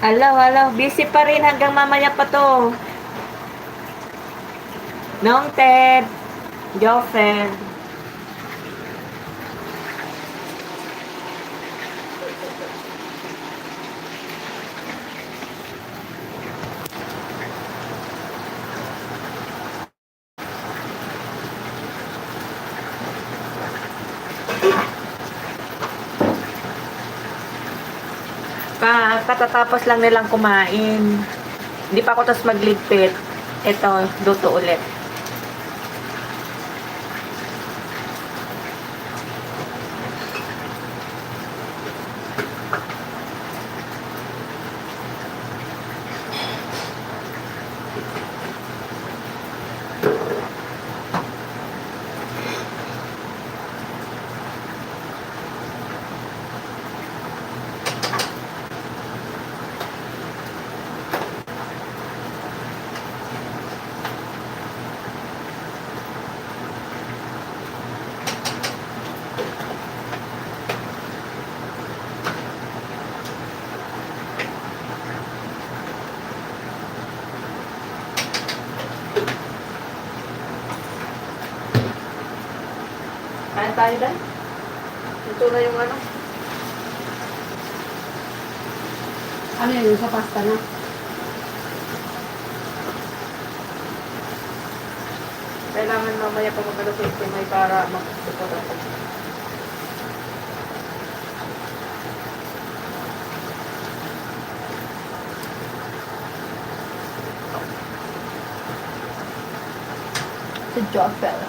Alaw, alaw. Busy pa rin hanggang mamaya pa to. Nong Ted. Jofred. Katatapos lang nilang kumain. Hindi pa ako tapos magligpit. Ito, luto ulit. Kain tayo dahil. Ito na yung ano. Ano yun, sa pasta na? Kailangan mamaya pa magano sa may para mag-support ako. Sa Joffel.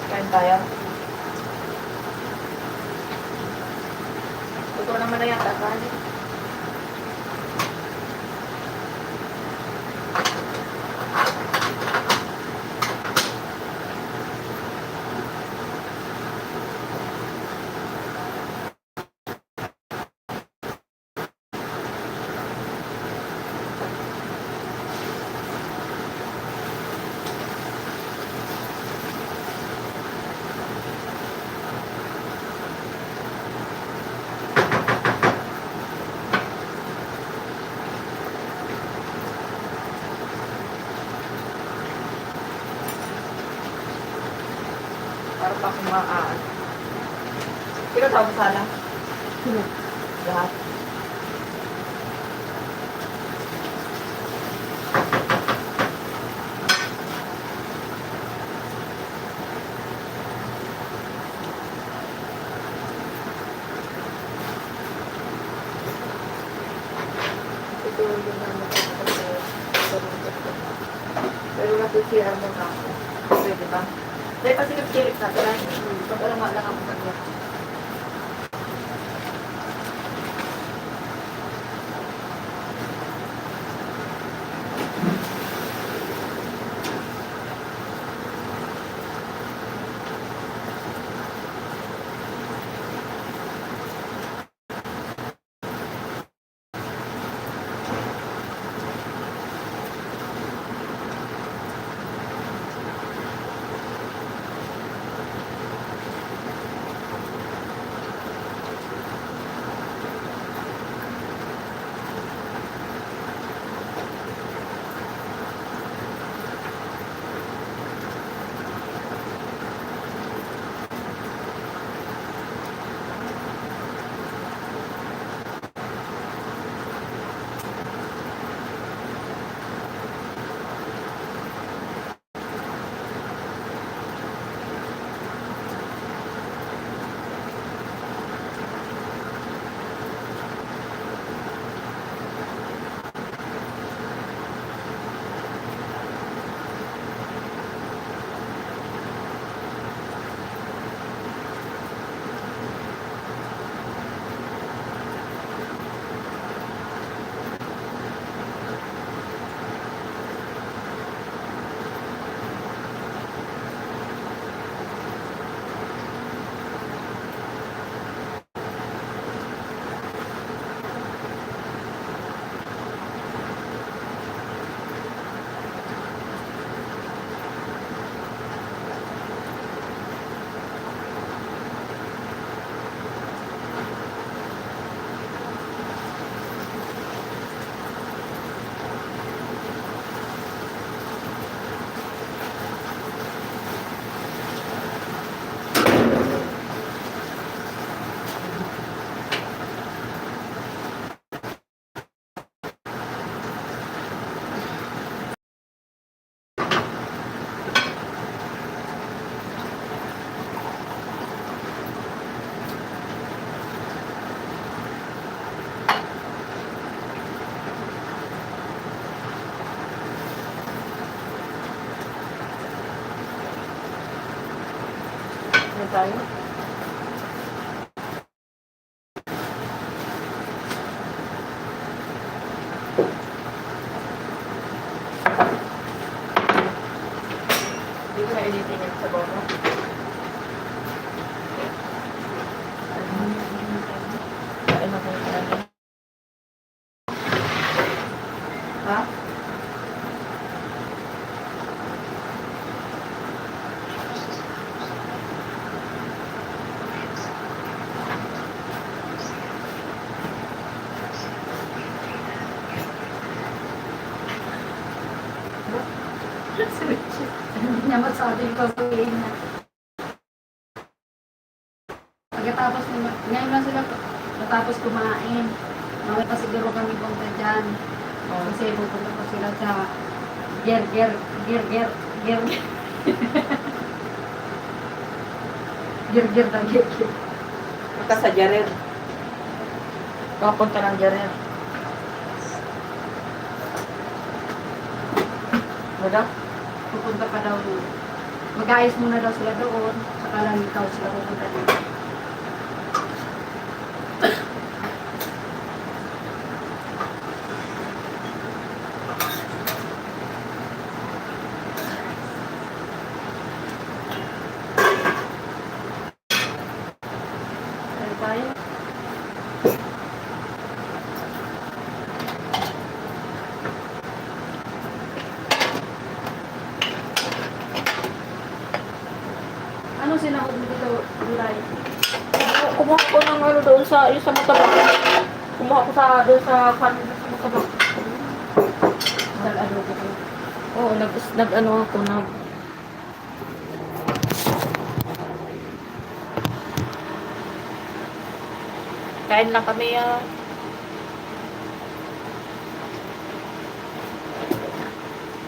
Kain tayo. Ito naman na yata kanin. Para pa akong maaan. Kilo tawag sana? Sino? Lahat. Ito yung naman pero nasisiyan mo na ako. Pwede ba? Dahil kasi nag-chilip na ito. Pag alam lang ako sa kanya. Ano tayo? Hindi ko na initin yung sabaw mo. Kain ako yung kain. Ha? Hindi niya masabi yung sasabihin na. Pagkatapos, ngayon lang sila natapos kumain. Mamaya pa siguro kami punta dyan. Oh. Kasi pupunta pa sila sa ger. Ger daw, ger. Punta sa Jared. Papunta ng Jared. Ano daw? Pupunta pa daw. Mag-ayos muna daw sila doon. Saka lang ikaw sila pupunta dito. Ano tayo? Ano sinahog mo dito, Gulay? Kumuha ko ng ano doon sa, yung sa matabak. Kumuha ko sa, doon sa kanin sa matabak. Ano dito? Oo, nag-ano ako, kain lang kami ah.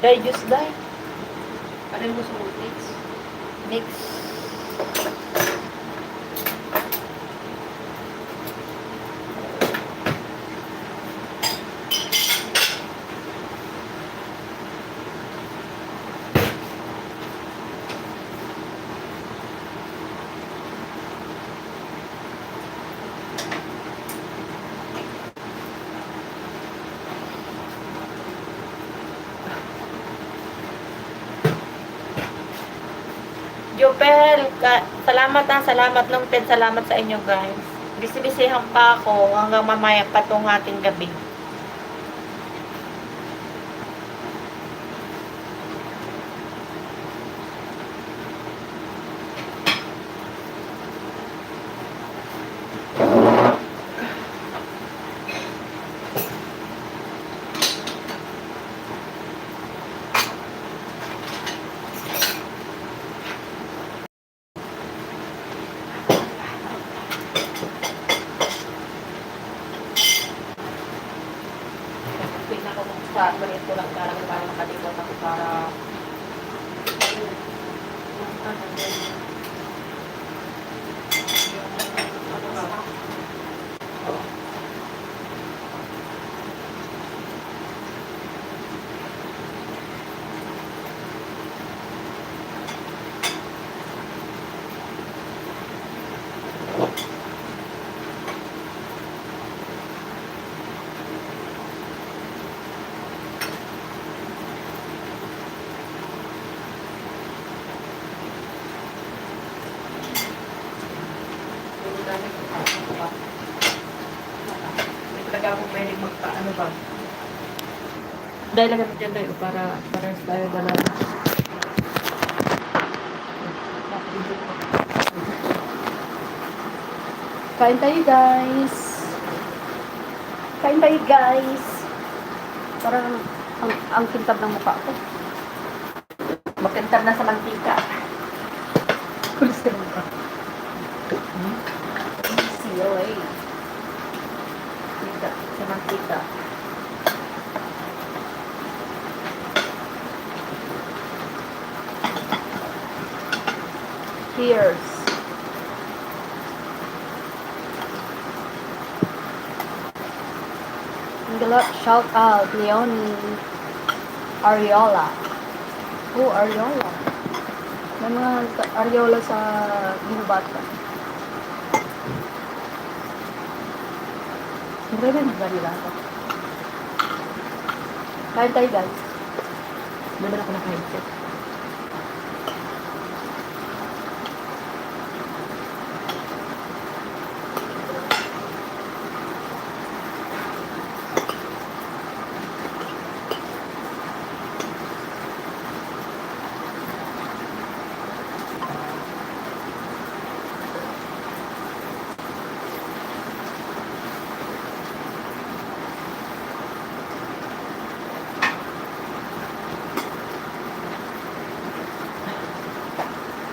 Dahil juice dahil. Ano yung gusto mo? Next. Next. Jopel, salamat ng Ted, salamat sa inyo guys. Bisibisihan pa ako hanggang mamaya pa tong ating gabi. Tingnan ko kung sa ganito lang para makalimutan ako para hindi talaga ako pwede magpaano ba. Dahil lang dyan tayo para tayo dalawa. Kain tayo, guys. Kain tayo, guys. Parang ang kintab ng mukha ko. Makintab na sa mantika. Kulis ka naman. COA. Mantika, sa mantika. Cheers. Shout out, Leonie. Ariola. Oh, Ariola. May mga Ariola sa Ginubata. Hindi ba nila ako? Kain tayo guys. Doon na ako naka-headset.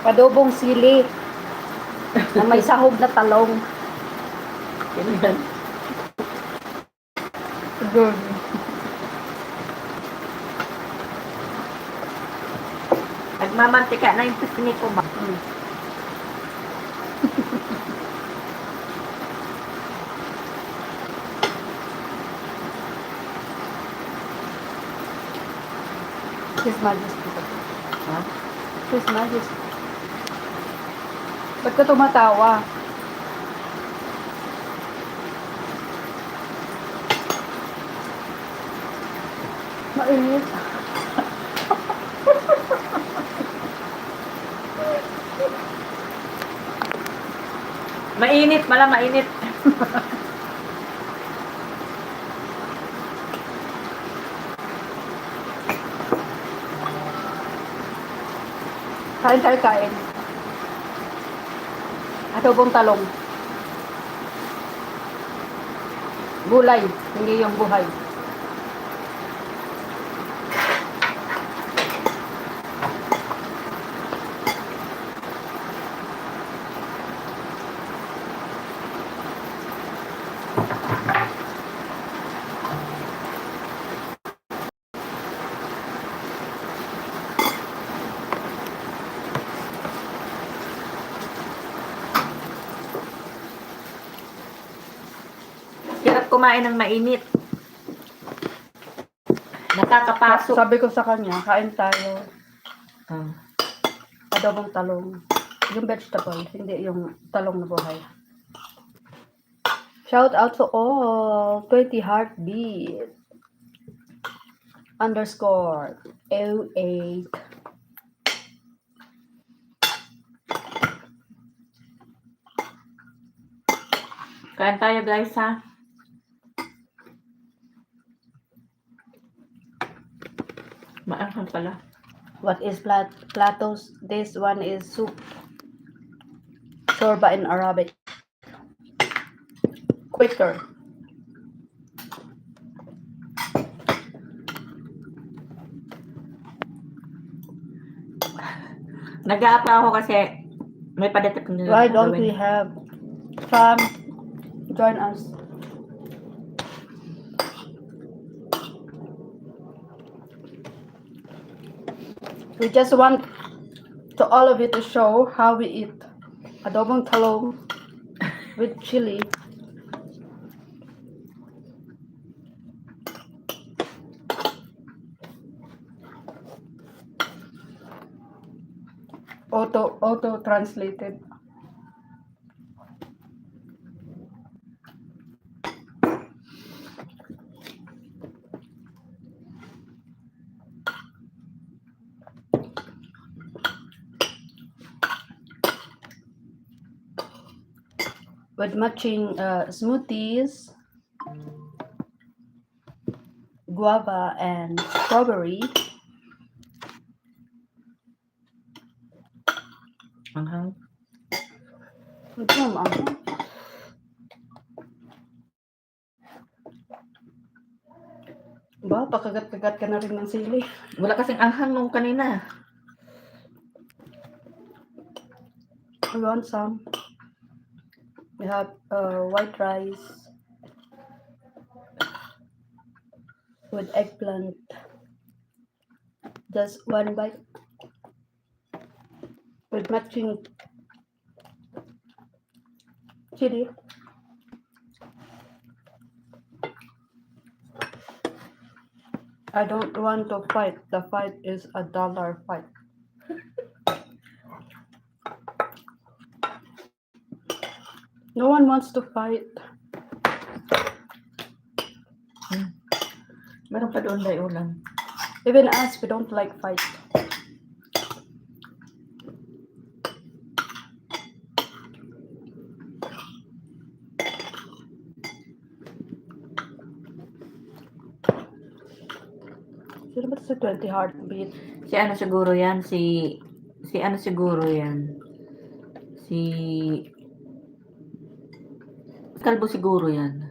Padobong sili. Na may sahog na talong. Ganyan. Good. Nagmamantika na yung pisngi ko ba? His Majesty. Ha? His Majesty. Ba't ka tumatawa? Mainit. Mainit, mainit. Kain tayo kain. Adobong talong. Gulay, hindi yung buhay. Hirap kumain ng mainit. Nakakapasok. Sabi ko sa kanya, kain tayo. Ah. Adobong talong. Yung vegetable, hindi yung talong na buhay. Shout out to all. 20 heartbeat. Underscore 08. Kain tayo guys ha. Maanghang pala. What is platos? This one is soup. Shorba in Arabic. Quicker. Nag-aapa ako kasi may padating nila. Why don't we have some join us? We just want to all of you to show how we eat adobong talong with chili. Auto translated. With matching smoothies, guava and strawberry. Anghang. Ito naman. Ba, pakagat-kagat ka na rin ng sili. Wala kasing anghang nung kanina. I want some. We have white rice with eggplant. Just one bite. With matching chili. I don't want to fight. The fight is a dollar fight. No one wants to fight. Meron pa doon day ulam. Even us, we don't like fight. Sino ba sa 20 heartbeat? Si ano siguro yan? Si ano siguro yan? Si Kalbo siguro yan.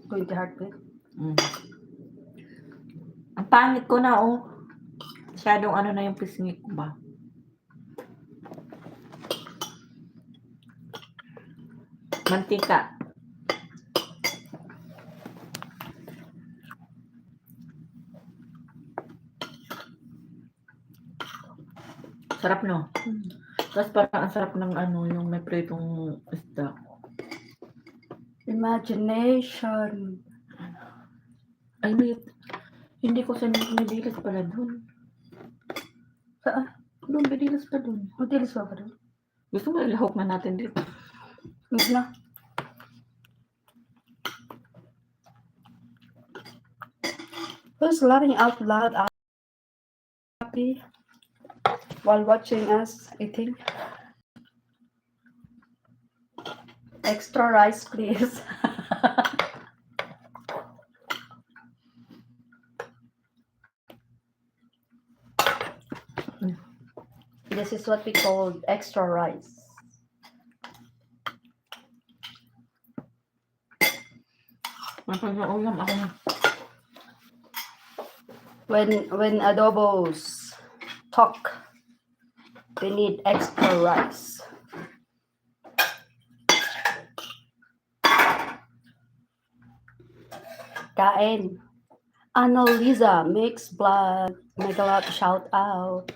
20 heartbeat? Mm. Ang pangit ko na, oh. Masyadong ano na yung pisngi ko ba? Mantika. Sarap, no? Tapos parang ang sarap ng ano, yung may pritong isda. Imagination. Ay, wait. Hindi ko sa Medilas pala dun. Saan? Doon, Medilas pa dun. Hotelis ba ba doon? Gusto mo ilahok na natin dito. Huwag na. Who's laughing out loud? Happy while watching us eating. Extra rice, please. This is what we call extra rice. Mapag-ulam ako na. When adobos talk, we need extra rice. Kain. Annalisa makes blood. Megalot shout out.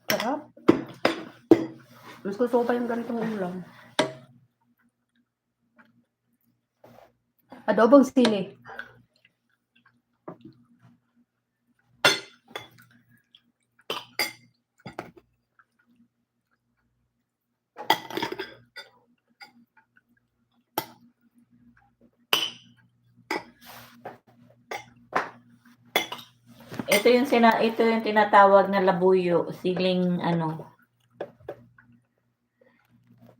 Sarap. Mas gusto ko pa yung ganitong ulam. Adobong sili. Ito yung tinatawag na labuyo, siling ano.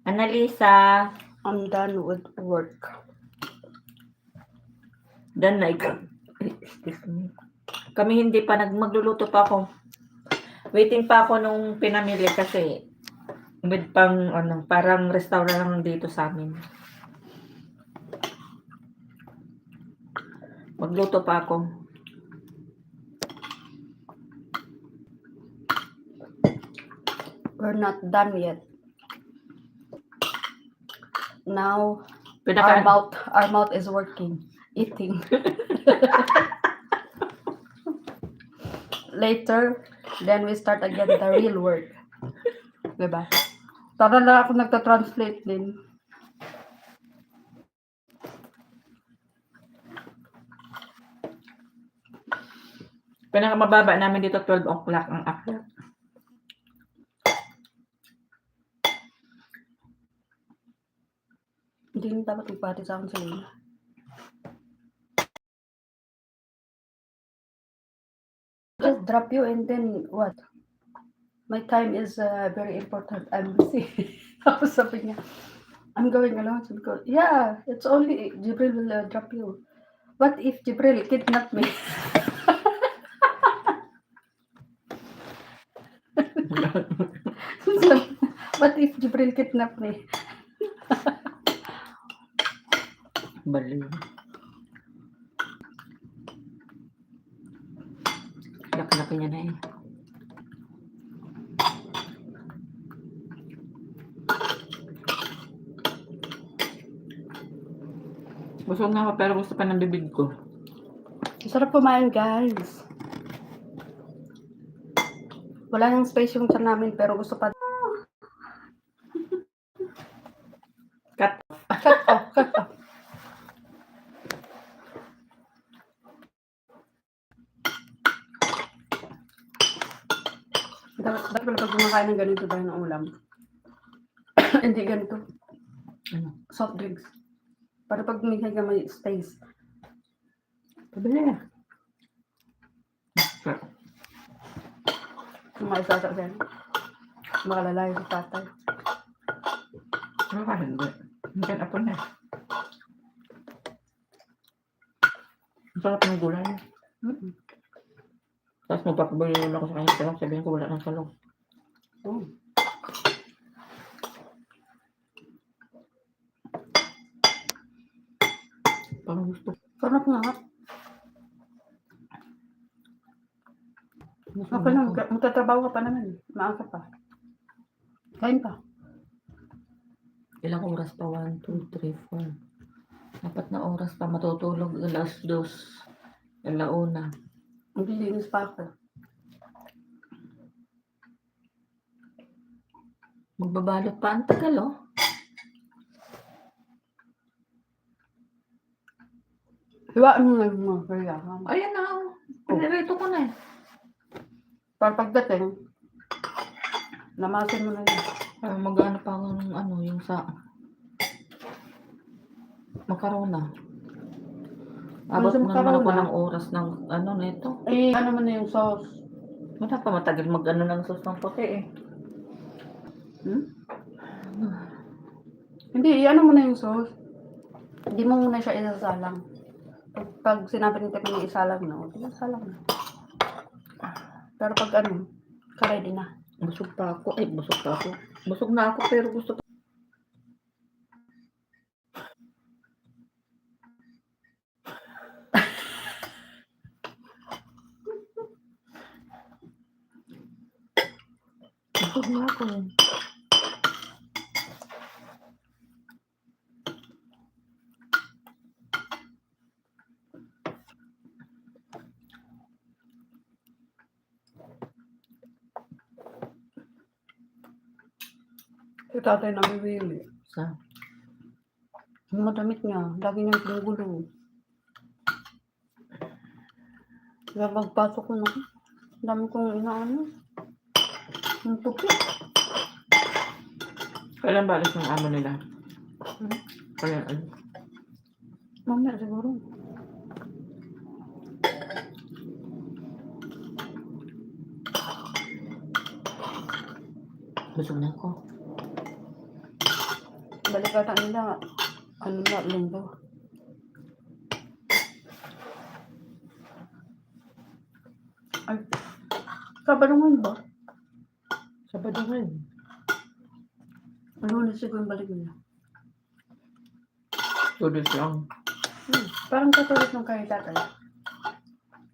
Annalisa, I'm done with work. done na ikaw. Excuse me. Kami hindi pa magluluto pa ako. Waiting pa ako nung pinamili kasi with pang ano, parang restaurant lang dito sa amin. Magluto pa ako. We're not done yet. Now Pinaka our mouth is working, eating. Later, then we start again the real work. Diba? Tara na ako nagta-translate din. pinakamababa namin dito 12 o'clock ang upload. Hindi na dapat magpati sa akin sa Lina. Just drop you and then what? My time is very important. I'm busy. Tapos sabi niya, I'm going alone. Sabi ko, yeah, it's only Jibril will drop you. What if Jibril kidnap me? What if Jibril kidnap me? Baliw. Laki-laki niya na eh. Busog na ako pero gusto pa ng bibig ko. Sarap kumain, guys. Wala nang space yung tiyan namin pero gusto pa. Cut off, cut off. Dapat pala pag kumakain ng ganito tayo ng ulam. Hindi ganito. Ano? Soft drinks. Para pag minsan ka may space. Pabili na. Yung mga isasak dyan. Makalalayo sa tatay. Baka hindi. Hindi na po na. Ang sarap ng gulay. Mm-mm. Tapos magpapabili naman ako sa kanya salong. Sabihin ko wala ng salong. Oh. Parang gusto. Sarap nga. Gusto Okay ko. lang, magtatrabaho ka pa naman. Maaga pa. Kain pa. Ilang oras pa? 1, 2, 3, 4. 4 na oras pa matutulog. Alas 2. Alauna. Maglilinis pa ako. Magbabalot pa. Ang tagal oh. Hiwaan mo na yung mga kaya. Ayan na oh. Pinirito ko na eh. Para pagdating, namasin mo na yun. Mag-ano pa ako ng ano, yung sa makarona. Abot sa na naman ako makarona? ng oras ng ano nito. Eh, ano mo na yung sauce? Wala pa matagal mag-ano ng sauce ng puti eh. Hmm? Hindi, ano mo na yung sauce. Hindi mo muna siya isasalang. Pag sinabi ni Tepe na isalang na, isalang na. Pero pag ano, ka-ready na. Busog pa ako. Ay, busog pa ako. Busog na ako pero gusto ko. Busog na ako. Si tatay namimili. Sa Yung madamit niya, lagi niyang pinugulo. Kaya pagpasok ko na, dami kong inaano. Yung tupi. kailan balik ng amo nila? Hmm? Kailan ano? Mamaya siguro. Busog na ako. Balik ata nila, ano na, linggo. Ay, kabalungan ba? Sabado ngayon. Ano na siguro yung balik nila? 2 days lang. Parang katulad ng kay tatay.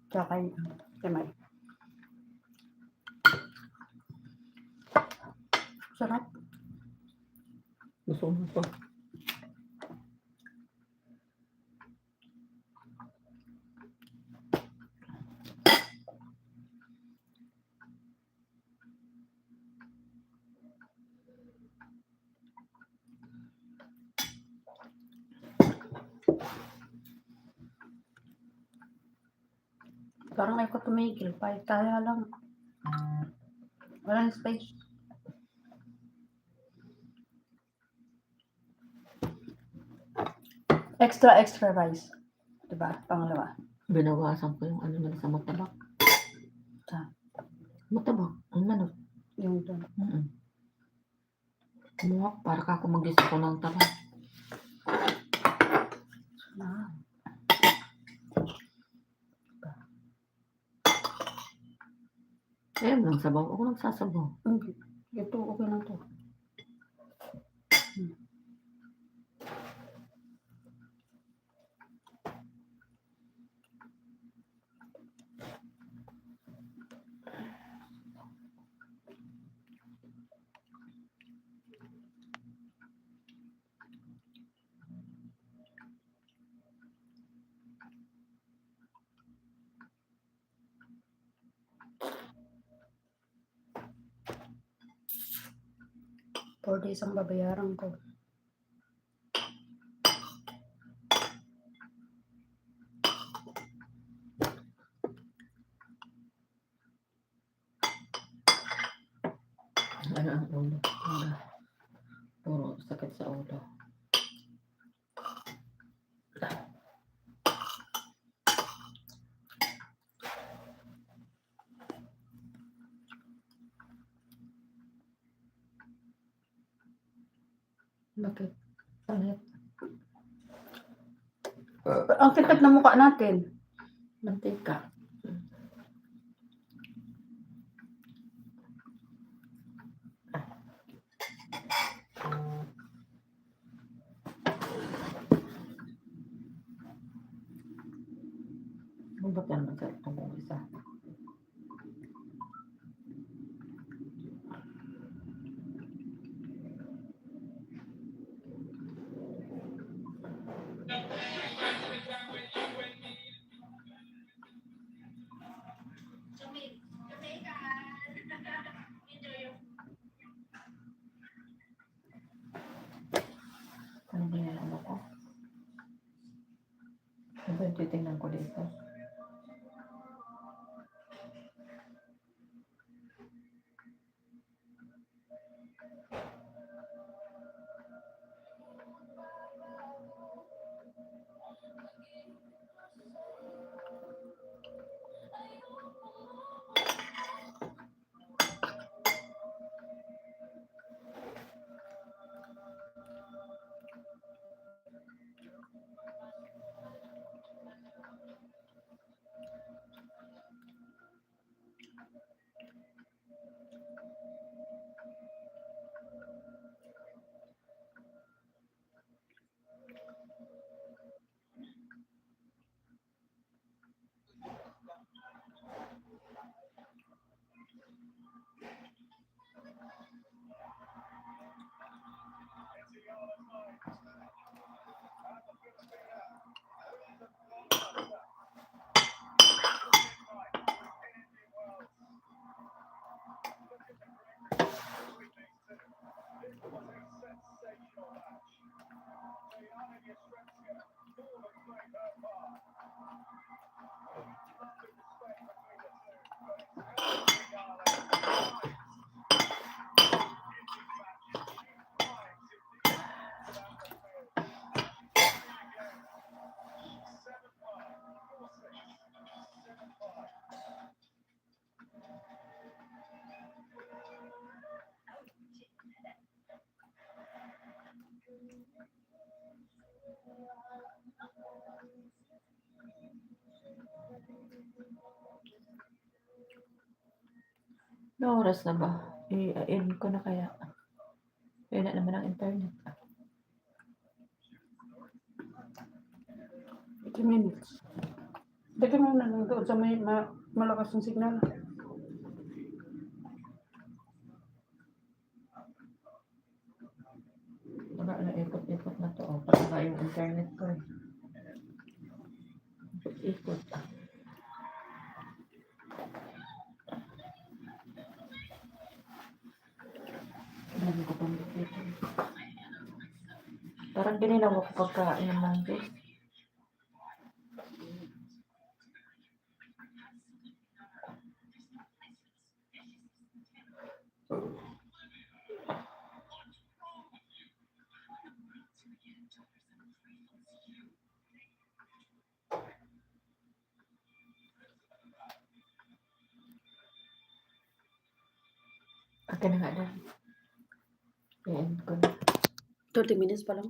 Tsaka kay May. Sarap. Busog na ako. Parang ayaw ko tumigil. Kaya lang. Walang space. Extra rice. Diba? Pangalawa. Binawasan ko yung ano nila sa matabak. Sa? Matabak. Ang manok. Yung doon. Muwak para ka ako mag-isa ko ng tabak. Ah. Ayun lang sabaw. Ako nagsasabaw. Hindi. Ito, okay na to. Four days ang babayaran ko. Ano ang ulo? Puro sakit sa ulo. Bakit? Pangit. Ang kitak na mukha natin. Mantika. Ano ba yan? Masarap itong isa. Ano ba yan? Ano ko? Ano ba yung titingnan ko dito? No oras na ba? I-end ko na kaya. Kaya na naman ang internet. 80 minutes. Dagyan mo na lang doon sa may malakas ng signal. Wala na ikot-ikot na to. Oh. Para yung internet ko eh. Ikot. Dami ko pang dito. Parang ginilaw ako pagkain ng mango. Akin na nga na. I-end ko na. 30 minutes pa lang.